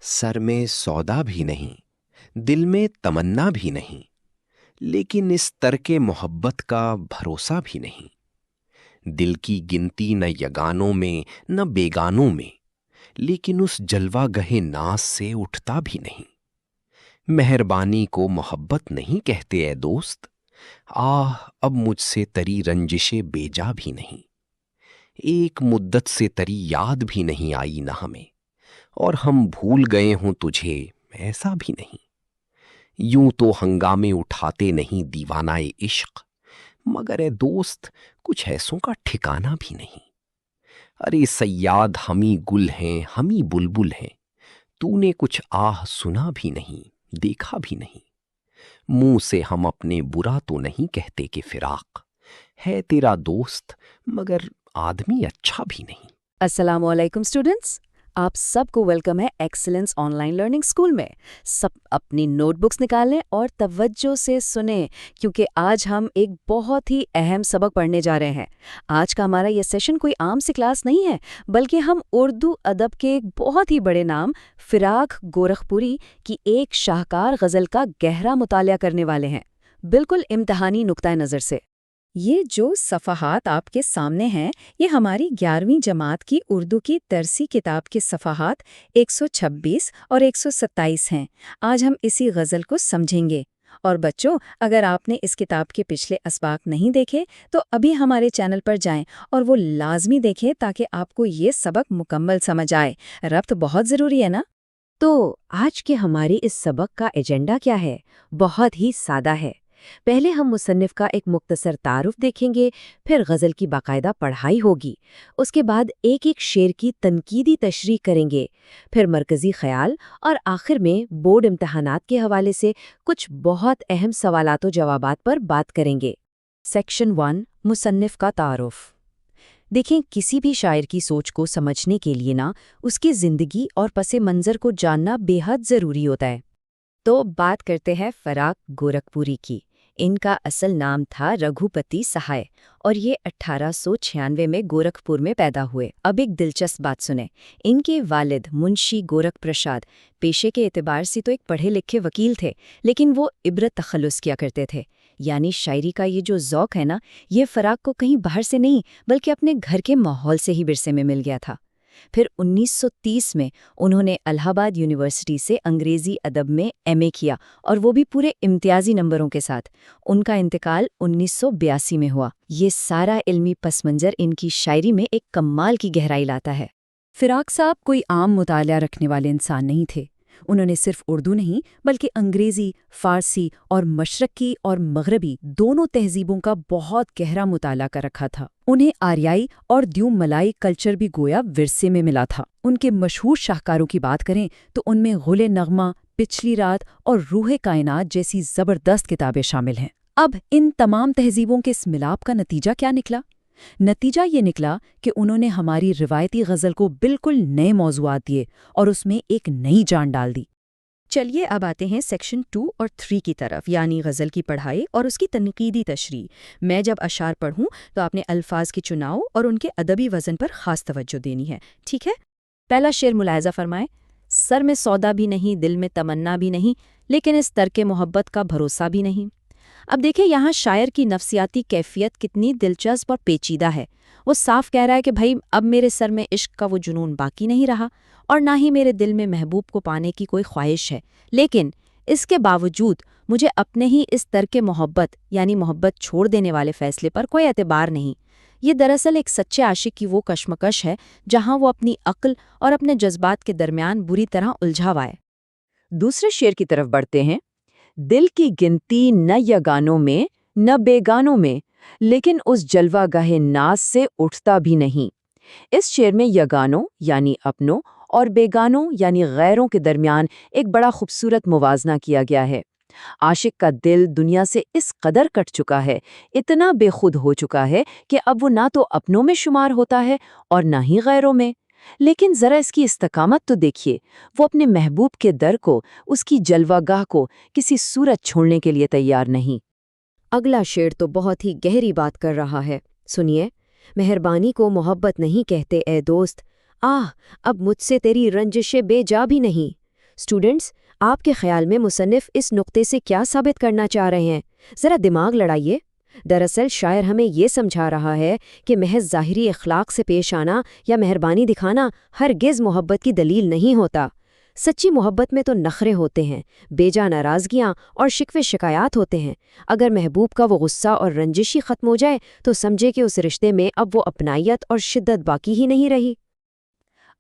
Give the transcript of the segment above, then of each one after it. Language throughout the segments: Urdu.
سر میں سودا بھی نہیں، دل میں تمنا بھی نہیں، لیکن اس ترک محبت کا بھروسہ بھی نہیں۔ دل کی گنتی نہ یگانوں میں نہ بیگانوں میں، لیکن اس جلوہ گہ ناز سے اٹھتا بھی نہیں۔ مہربانی کو محبت نہیں کہتے اے دوست، آہ اب مجھ سے تری رنجشیں بیجا بھی نہیں۔ ایک مدت سے تری یاد بھی نہیں آئی نہ ہمیں، اور ہم بھول گئے ہوں تجھے ایسا بھی نہیں۔ یوں تو ہنگامے اٹھاتے نہیں دیوانہ عشق، مگر اے دوست کچھ ایسوں کا ٹھکانہ بھی نہیں۔ ارے صیاد ہمیں گل ہیں ہمیں بلبل ہیں، تو نے کچھ آہ سنا بھی نہیں دیکھا بھی نہیں۔ منہ سے ہم اپنے برا تو نہیں کہتے کہ فراق ہے تیرا دوست، مگر آدمی اچھا بھی نہیں۔ السلام علیکم اسٹوڈنٹس، آپ سب کو ویلکم ہے excellence on line learning school میں۔ سب اپنی نوٹ بکس نکالیں اور توجہ سے سنیں، کیونکہ آج ہم ایک بہت ہی اہم سبق پڑھنے جا رہے ہیں۔ آج کا ہمارا یہ سیشن کوئی عام سی کلاس نہیں ہے، بلکہ ہم اردو ادب کے ایک بہت ہی بڑے نام فراق گورکھپوری کی ایک شاہکار غزل کا گہرا مطالعہ کرنے والے ہیں، بالکل امتحانی نقطۂ نظر سے۔ یہ جو صفحات آپ کے سامنے ہیں، یہ ہماری 11ویں جماعت کی اردو کی درسی کتاب کے صفحات 126 اور 127 ہیں۔ آج ہم اسی غزل کو سمجھیں گے۔ اور بچوں، اگر آپ نے اس کتاب کے پچھلے اسباق نہیں دیکھے تو ابھی ہمارے چینل پر جائیں اور وہ لازمی دیکھیں تاکہ آپ کو یہ سبق مکمل سمجھ آئے۔ ربط بہت ضروری ہے نا؟ تو آج کے ہماری اس سبق کا ایجنڈا کیا ہے؟ بہت ہی سادہ ہے۔ پہلے ہم مصنف کا ایک مختصر تعارف دیکھیں گے، پھر غزل کی باقاعدہ پڑھائی ہوگی، اس کے بعد ایک ایک شعر کی تنقیدی تشریح کریں گے، پھر مرکزی خیال، اور آخر میں بورڈ امتحانات کے حوالے سے کچھ بہت اہم سوالات و جوابات پر بات کریں گے۔ سیکشن 1، مصنف کا تعارف۔ دیکھیں، کسی بھی شاعر کی سوچ کو سمجھنے کے لیے نا اس کی زندگی اور پس منظر کو جاننا بے حد ضروری ہوتا ہے۔ تو بات کرتے ہیں فراق گورکھپوری کی۔ ان کا اصل نام تھا رگھوپتی سہائے، اور یہ 1896 میں گورکھپور میں پیدا ہوئے۔ اب ایک دلچسپ بات سنیں، ان کے والد منشی گورکھ پرساد پیشے کے اعتبار سے تو ایک پڑھے لکھے وکیل تھے، لیکن وہ عبرت تخلص کیا کرتے تھے، یعنی شاعری کا یہ جو ذوق ہے نا، یہ فراق کو کہیں باہر سے نہیں بلکہ اپنے گھر کے ماحول سے ہی ورثے میں مل گیا تھا۔ پھر 1930 میں انہوں نے الہ آباد یونیورسٹی سے انگریزی ادب میں ایم اے کیا، اور وہ بھی پورے امتیازی نمبروں کے ساتھ۔ ان کا انتقال 1982 میں ہوا۔ یہ سارا علمی پس منظر ان کی شاعری میں ایک کمال کی گہرائی لاتا ہے۔ فراق صاحب کوئی عام مطالعہ رکھنے والے انسان نہیں تھے۔ انہوں نے صرف اردو نہیں بلکہ انگریزی، فارسی اور مشرقی اور مغربی دونوں تہذیبوں کا بہت گہرا مطالعہ کر رکھا تھا۔ انہیں آریائی اور دیوم ملائی کلچر بھی گویا ورثے میں ملا تھا۔ ان کے مشہور شاہکاروں کی بات کریں تو ان میں غل نغمہ، پچھلی رات اور روح کائنات جیسی زبردست کتابیں شامل ہیں۔ اب ان تمام تہذیبوں کے اس ملاپ کا نتیجہ کیا نکلا؟ نتیجہ یہ نکلا کہ انہوں نے ہماری روایتی غزل کو بالکل نئے موضوعات دیے اور اس میں ایک نئی جان ڈال دی۔ چلیے اب آتے ہیں سیکشن 2 اور 3 کی طرف، یعنی غزل کی پڑھائی اور اس کی تنقیدی تشریح۔ میں جب اشعار پڑھوں تو آپ نے الفاظ کے چناؤ اور ان کے ادبی وزن پر خاص توجہ دینی ہے، ٹھیک ہے؟ پہلا شعر ملاحظہ فرمائیں۔ سر میں سودا بھی نہیں، دل میں تمنا بھی نہیں، لیکن اس ترک محبت کا بھروسہ بھی نہیں۔ اب دیکھیں یہاں شاعر کی نفسیاتی کیفیت کتنی دلچسپ اور پیچیدہ ہے۔ وہ صاف کہہ رہا ہے کہ بھائی اب میرے سر میں عشق کا وہ جنون باقی نہیں رہا، اور نہ ہی میرے دل میں محبوب کو پانے کی کوئی خواہش ہے، لیکن اس کے باوجود مجھے اپنے ہی اس ترک محبت یعنی محبت چھوڑ دینے والے فیصلے پر کوئی اعتبار نہیں۔ یہ دراصل ایک سچے عاشق کی وہ کشمکش ہے جہاں وہ اپنی عقل اور اپنے جذبات کے درمیان بری طرح الجھا ہوا ہے۔ دوسرے شعر کی طرف بڑھتے ہیں۔ دل کی گنتی نہ یگانوں میں نہ بیگانوں میں، لیکن اس جلوہ گاہ ناز سے اٹھتا بھی نہیں۔ اس شعر میں یگانوں یعنی اپنوں اور بیگانوں یعنی غیروں کے درمیان ایک بڑا خوبصورت موازنہ کیا گیا ہے۔ عاشق کا دل دنیا سے اس قدر کٹ چکا ہے، اتنا بے خود ہو چکا ہے کہ اب وہ نہ تو اپنوں میں شمار ہوتا ہے اور نہ ہی غیروں میں۔ لیکن ذرا اس کی استقامت تو دیکھیے، وہ اپنے محبوب کے در کو، اس کی جلوہ گاہ کو کسی صورت چھوڑنے کے لیے تیار نہیں۔ اگلا شعر تو بہت ہی گہری بات کر رہا ہے، سنیے۔ مہربانی کو محبت نہیں کہتے اے دوست، آہ اب مجھ سے تیری رنجشیں بے جا بھی نہیں۔ اسٹوڈنٹس، آپ کے خیال میں مصنف اس نقطے سے کیا ثابت کرنا چاہ رہے ہیں؟ ذرا دماغ لڑائیے۔ دراصل شاعر ہمیں یہ سمجھا رہا ہے کہ محض ظاہری اخلاق سے پیش آنا یا مہربانی دکھانا ہرگز محبت کی دلیل نہیں ہوتا۔ سچی محبت میں تو نخرے ہوتے ہیں، بے جا ناراضگیاں اور شکوے شکایات ہوتے ہیں۔ اگر محبوب کا وہ غصہ اور رنجشی ختم ہو جائے تو سمجھے کہ اس رشتے میں اب وہ اپنائیت اور شدت باقی ہی نہیں رہی۔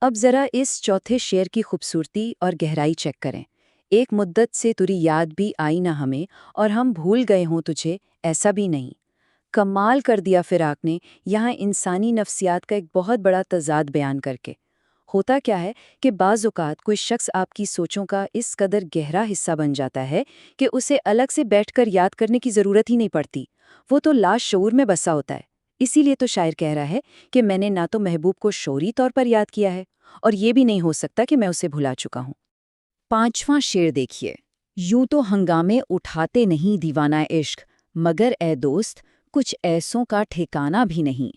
اب ذرا اس چوتھے شعر کی خوبصورتی اور گہرائی چیک کریں۔ ایک مدت سے تری یاد بھی آئی نہ ہمیں، اور ہم بھول گئے ہوں تجھے، ایسا بھی نہیں۔ کمال کر دیا فراق نے یہاں انسانی نفسیات کا ایک بہت بڑا تضاد بیان کر کے۔ ہوتا کیا ہے کہ بعض اوقات کوئی شخص آپ کی سوچوں کا اس قدر گہرا حصہ بن جاتا ہے کہ اسے الگ سے بیٹھ کر یاد کرنے کی ضرورت ہی نہیں پڑتی، وہ تو لاشعور میں بسا ہوتا ہے۔ اسی لیے تو شاعر کہہ رہا ہے کہ میں نے نہ تو محبوب کو شعوری طور پر یاد کیا ہے، اور یہ بھی نہیں ہو سکتا کہ میں اسے بھلا چکا ہوں۔ پانچواں شعر دیکھیے۔ یوں تو ہنگامے اٹھاتے نہیں دیوانہ عشق، مگر اے دوست کچھ ایسوں کا ٹھکانہ بھی نہیں۔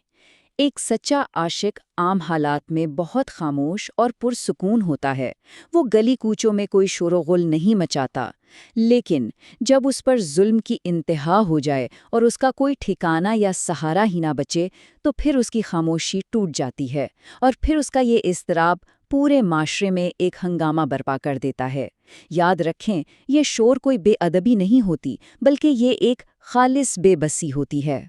ایک سچا عاشق عام حالات میں بہت خاموش اور پرسکون ہوتا ہے، وہ گلی کوچوں میں کوئی شور و غل نہیں مچاتا، لیکن جب اس پر ظلم کی انتہا ہو جائے اور اس کا کوئی ٹھکانہ یا سہارا ہی نہ بچے تو پھر اس کی خاموشی ٹوٹ جاتی ہے، اور پھر اس کا یہ اضطراب پورے معاشرے میں ایک ہنگامہ برپا کر دیتا ہے۔ یاد رکھیں، یہ شور کوئی بے ادبی نہیں ہوتی، بلکہ یہ ایک خالص بے بسی ہوتی ہے۔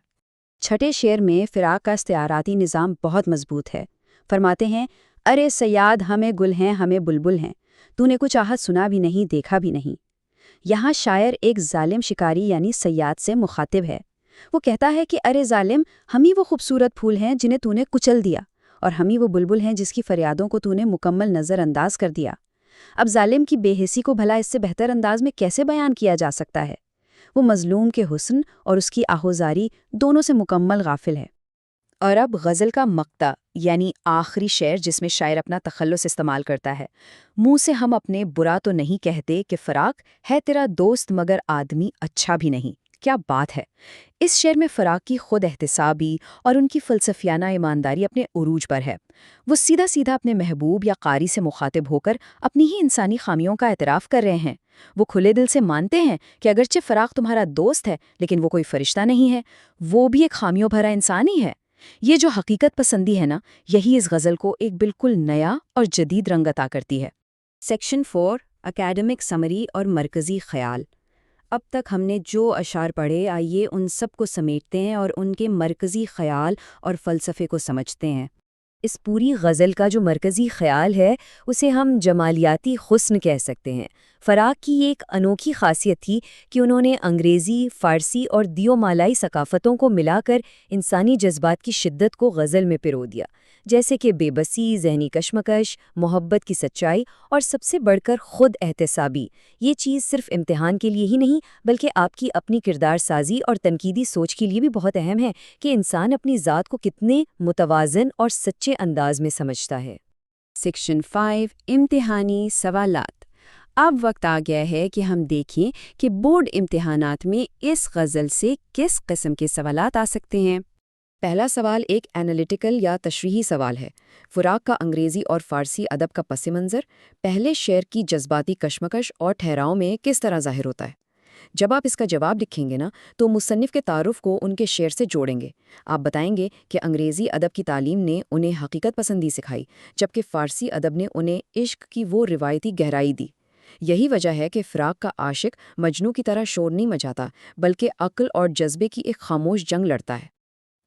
چھٹے شعر میں فراق کا استعاراتی نظام بہت مضبوط ہے۔ فرماتے ہیں، ارے سیاد ہمیں گل ہیں ہمیں بلبل ہیں، تو نے کچھ آہت سنا بھی نہیں دیکھا بھی نہیں۔ یہاں شاعر ایک ظالم شکاری یعنی صیاد سے مخاطب ہے۔ وہ کہتا ہے کہ ارے ظالم، ہم ہی وہ خوبصورت پھول ہیں جنہیں تو نے کچل دیا، اور ہم ہی وہ بلبل ہیں جس کی فریادوں کو تو نے مکمل نظر انداز کر دیا۔ اب ظالم کی بے حسی کو بھلا اس سے بہتر انداز میں کیسے بیان کیا جا سکتا ہے؟ وہ مظلوم کے حسن اور اس کی آہوزاری دونوں سے مکمل غافل ہے۔ اور اب غزل کا مقطع یعنی آخری شعر جس میں شاعر اپنا تخلص استعمال کرتا ہے۔ منہ سے ہم اپنے برا تو نہیں کہتے کہ فراق ہے تیرا دوست مگر آدمی اچھا بھی نہیں۔ کیا بات ہے! اس شعر میں فراق کی خود احتسابی اور ان کی فلسفیانہ ایمانداری اپنے عروج پر ہے۔ وہ سیدھا سیدھا اپنے محبوب یا قاری سے مخاطب ہو کر اپنی ہی انسانی خامیوں کا اعتراف کر رہے ہیں۔ وہ کھلے دل سے مانتے ہیں کہ اگرچہ فراق تمہارا دوست ہے لیکن وہ کوئی فرشتہ نہیں ہے، وہ بھی ایک خامیوں بھرا انسان ہی ہے۔ یہ جو حقیقت پسندی ہے نا، یہی اس غزل کو ایک بالکل نیا اور جدید رنگ عطا کرتی ہے۔ سیکشن 4 اکیڈمک سمری اور مرکزی خیال۔ اب تک ہم نے جو اشعار پڑھے، آئیے ان سب کو سمیٹتے ہیں اور ان کے مرکزی خیال اور فلسفے کو سمجھتے ہیں۔ اس پوری غزل کا جو مرکزی خیال ہے اسے ہم جمالیاتی حسن کہہ سکتے ہیں۔ فراق کی ایک انوکھی خاصیت تھی کہ انہوں نے انگریزی، فارسی اور دیو مالائی ثقافتوں کو ملا کر انسانی جذبات کی شدت کو غزل میں پرو دیا، جیسے کہ بے بسی، ذہنی کشمکش، محبت کی سچائی اور سب سے بڑھ کر خود احتسابی۔ یہ چیز صرف امتحان کے لیے ہی نہیں بلکہ آپ کی اپنی کردار سازی اور تنقیدی سوچ کے لیے بھی بہت اہم ہے کہ انسان اپنی ذات کو کتنے متوازن اور سچے انداز میں سمجھتا ہے۔ سیکشن 5 امتحانی سوالات۔ اب وقت آ گیا ہے کہ ہم دیکھیں کہ بورڈ امتحانات میں اس غزل سے کس قسم کے سوالات آ سکتے ہیں۔ پہلا سوال ایک اینالیٹیکل یا تشریحی سوال ہے۔ فراق کا انگریزی اور فارسی ادب کا پس منظر پہلے شعر کی جذباتی کشمکش اور ٹھہراؤ میں کس طرح ظاہر ہوتا ہے؟ جب آپ اس کا جواب لکھیں گے نا تو مصنف کے تعارف کو ان کے شعر سے جوڑیں گے۔ آپ بتائیں گے کہ انگریزی ادب کی تعلیم نے انہیں حقیقت پسندی سکھائی، جبکہ فارسی ادب نے انہیں عشق کی وہ روایتی گہرائی دی۔ یہی وجہ ہے کہ فراق کا عاشق مجنوں کی طرح شور نہیں مچاتا، بلکہ عقل اور جذبے کی ایک خاموش جنگ لڑتا ہے۔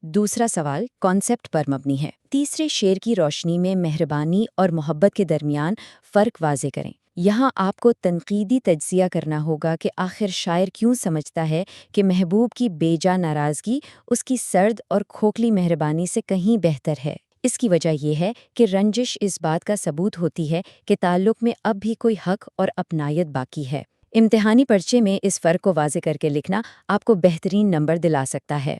دوسرا سوال کانسیپٹ پر مبنی ہے۔ تیسرے شعر کی روشنی میں مہربانی اور محبت کے درمیان فرق واضح کریں۔ یہاں آپ کو تنقیدی تجزیہ کرنا ہوگا کہ آخر شاعر کیوں سمجھتا ہے کہ محبوب کی بے جا ناراضگی اس کی سرد اور کھوکھلی مہربانی سے کہیں بہتر ہے۔ اس کی وجہ یہ ہے کہ رنجش اس بات کا ثبوت ہوتی ہے کہ تعلق میں اب بھی کوئی حق اور اپنائیت باقی ہے۔ امتحانی پرچے میں اس فرق کو واضح کر کے لکھنا آپ کو بہترین نمبر دلا سکتا ہے۔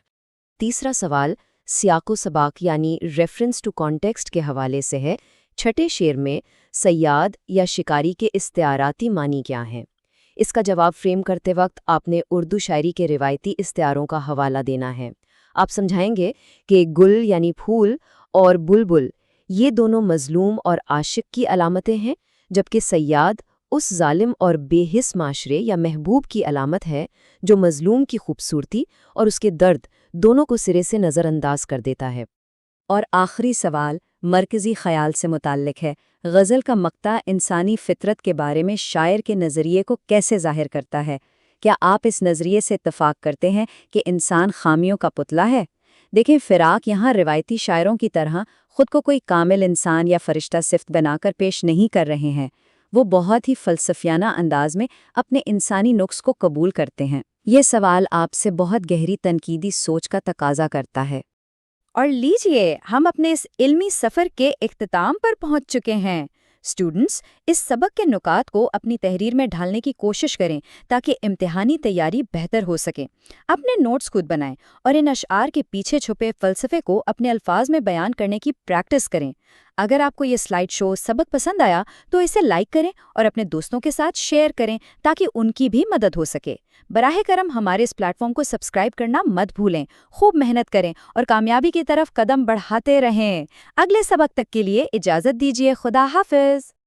تیسرا سوال سیاق و سباق یعنی ریفرنس ٹو کانٹیکسٹ کے حوالے سے ہے۔ چھٹے شعر میں صیاد یا شکاری کے استعاراتی معنی کیا ہیں؟ اس کا جواب فریم کرتے وقت آپ نے اردو شاعری کے روایتی استعاروں کا حوالہ دینا ہے۔ آپ سمجھائیں گے کہ گل یعنی پھول اور بلبل یہ دونوں مظلوم اور عاشق کی علامتیں ہیں، جبکہ صیاد اس ظالم اور بے حس معاشرے یا محبوب کی علامت ہے جو مظلوم کی خوبصورتی اور اس کے درد دونوں کو سرے سے نظر انداز کر دیتا ہے۔ اور آخری سوال مرکزی خیال سے متعلق ہے۔ غزل کا مقطع انسانی فطرت کے بارے میں شاعر کے نظریے کو کیسے ظاہر کرتا ہے؟ کیا آپ اس نظریے سے اتفاق کرتے ہیں کہ انسان خامیوں کا پتلا ہے؟ دیکھیں، فراق یہاں روایتی شاعروں کی طرح خود کو کوئی کامل انسان یا فرشتہ صفت بنا کر پیش نہیں کر رہے ہیں۔ وہ بہت ہی فلسفیانہ انداز میں اپنے انسانی نقص کو قبول کرتے ہیں۔ یہ سوال آپ سے بہت گہری تنقیدی سوچ کا تقاضا کرتا ہے۔ اور لیجئے، ہم اپنے اس علمی سفر کے اختتام پر پہنچ چکے ہیں۔ اسٹوڈنٹس، اس سبق کے نکات کو اپنی تحریر میں ڈھالنے کی کوشش کریں تاکہ امتحانی تیاری بہتر ہو سکے۔ اپنے نوٹس خود بنائیں اور ان اشعار کے پیچھے چھپے فلسفے کو اپنے الفاظ میں بیان کرنے کی پریکٹس کریں۔ اگر آپ کو یہ سلائیڈ شو سبق پسند آیا تو اسے لائک کریں اور اپنے دوستوں کے ساتھ شیئر کریں تاکہ ان کی بھی مدد ہو سکے۔ براہ کرم ہمارے اس پلیٹ فارم کو سبسکرائب کرنا مت بھولیں۔ خوب محنت کریں اور کامیابی کی طرف قدم بڑھاتے رہیں۔ اگلے سبق تک کے لیے اجازت دیجیے۔ خدا حافظ۔